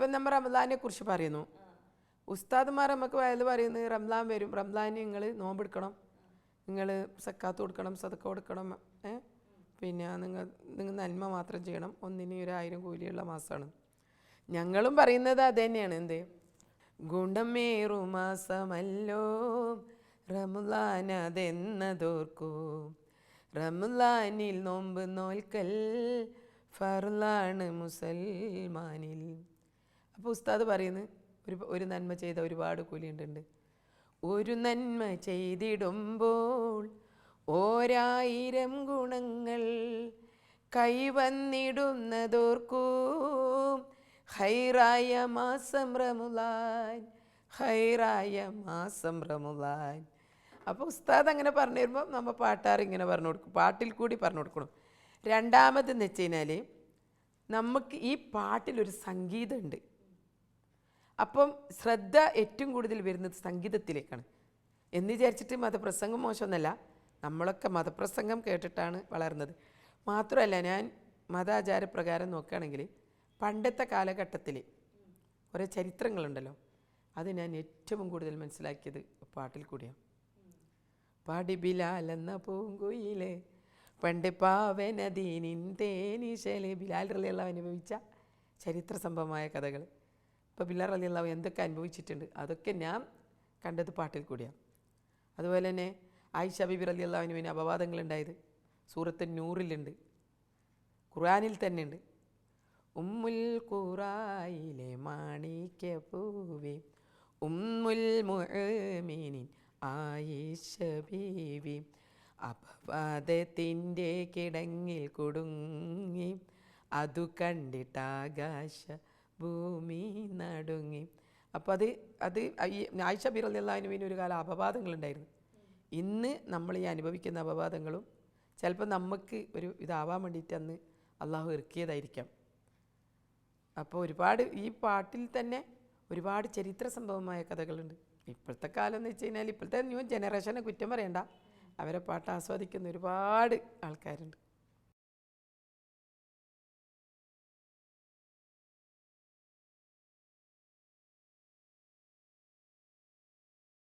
ഇപ്പം നമ്മൾ റംലാനെ കുറിച്ച് പറയുന്നു. ഉസ്താദ്മാർ നമുക്ക് വയത് പറയുന്നത് റംലാൻ വരും, റംലാന് നിങ്ങൾ നോമ്പെടുക്കണം, നിങ്ങൾ സക്കാത്ത് കൊടുക്കണം, സദക്ക കൊടുക്കണം, പിന്നെ നിങ്ങൾ നന്മ മാത്രം ചെയ്യണം, ഒന്നിന് 1000 കൂലിയുള്ള മാസമാണ്. ഞങ്ങളും പറയുന്നത് അത് തന്നെയാണ്. എന്ത് ഗുണമേറു മാസമല്ലോ റംലാൻ അതെന്നതോർക്കൂ, റംലാനിൽ നോമ്പ് നോൽക്കൽ ഫർളാണ് മുസൽമാനിൽ. അപ്പോൾ ഉസ്താദ് പറയുന്നത് ഒരു നന്മ ചെയ്ത ഒരുപാട് കൂലിയുണ്ട്. ഒരു നന്മ ചെയ്തിടുമ്പോൾ 1000 ഗുണങ്ങൾ കൈവന്നിടുന്നതോർക്കൂ, ഹൈറായ മാസം റമളാൻ, ഹൈറായ മാസം റമളാൻ. അപ്പോൾ ഉസ്താദ് അങ്ങനെ പറഞ്ഞു തരുമ്പോൾ നമ്മൾ പാട്ടാർ ഇങ്ങനെ പറഞ്ഞു കൊടുക്കും, പാട്ടിൽ കൂടി പറഞ്ഞു കൊടുക്കണം. രണ്ടാമതെന്ന് വെച്ച് കഴിഞ്ഞാൽ നമുക്ക് ഈ പാട്ടിലൊരു സംഗീതമുണ്ട്. അപ്പം ശ്രദ്ധ ഏറ്റവും കൂടുതൽ വരുന്നത് സംഗീതത്തിലേക്കാണ് എന്ന് വിചാരിച്ചിട്ട് മതപ്രസംഗം മോശമൊന്നുമല്ല, നമ്മളൊക്കെ മതപ്രസംഗം കേട്ടിട്ടാണ് വളർന്നത്. മാത്രമല്ല, ഞാൻ മതാചാരപ്രകാരം നോക്കുകയാണെങ്കിൽ പണ്ടത്തെ കാലഘട്ടത്തിൽ കുറേ ചരിത്രങ്ങളുണ്ടല്ലോ, അത് ഞാൻ ഏറ്റവും കൂടുതൽ മനസ്സിലാക്കിയത് പാട്ടിൽ കൂടിയാണ്. പാടി ബിലാൽ എന്ന പൂങ്കുയിലെ പണ്ട് പാവനദീനിൻ തേനീശയിലെ ബിലാൽ റളിയല്ലാഹു അനുഭവിച്ച ചരിത്ര സംഭവമായ കഥകൾ. ഇപ്പോൾ ബിലാൽ റളിയല്ലാഹു എന്തൊക്കെ അനുഭവിച്ചിട്ടുണ്ട് അതൊക്കെ ഞാൻ കണ്ടത് പാട്ടിൽ കൂടിയാണ്. അതുപോലെ തന്നെ ആയിഷ ബീബി റളിയല്ലാഹുവിന് അപവാദങ്ങളുണ്ടായത് സൂറത്ത് നൂറിലുണ്ട്, ഖുർആനിൽ തന്നെ ഉണ്ട്. ഉമ്മുൽ ഖുറായിലെ മാണിക്യ പൂവേ ഉമ്മുൽ മുഅ്മിനീൻ ആയിഷ ബീവി അപവാദത്തിൻ്റെ കിടങ്ങിൽ കുടുങ്ങി, അതു കണ്ടിട്ടാകാശ ഭൂമി നടുങ്ങി. അപ്പോൾ അത് ആയിഷ ബീബി റളിയല്ലാഹുവിന് ഒരു കാലം അപവാദങ്ങളുണ്ടായിരുന്നു. ഇന്ന് നമ്മൾ ഈ അനുഭവിക്കുന്ന അപവാദങ്ങളും ചിലപ്പോൾ നമുക്ക് ഒരു ഇതാവാൻ വേണ്ടിയിട്ട് അന്ന് അള്ളാഹു ഇറക്കിയതായിരിക്കാം. അപ്പോൾ ഒരുപാട് ഈ പാട്ടിൽ തന്നെ ഒരുപാട് ചരിത്ര സംഭവമായ കഥകളുണ്ട്. ഇപ്പോഴത്തെ കാലം എന്ന് വെച്ച് കഴിഞ്ഞാൽ ഇപ്പോഴത്തെ ന്യൂ ജനറേഷനെ കുറ്റം പറയണ്ട, അവരെ പാട്ട് ആസ്വദിക്കുന്ന ഒരുപാട് ആൾക്കാരുണ്ട്.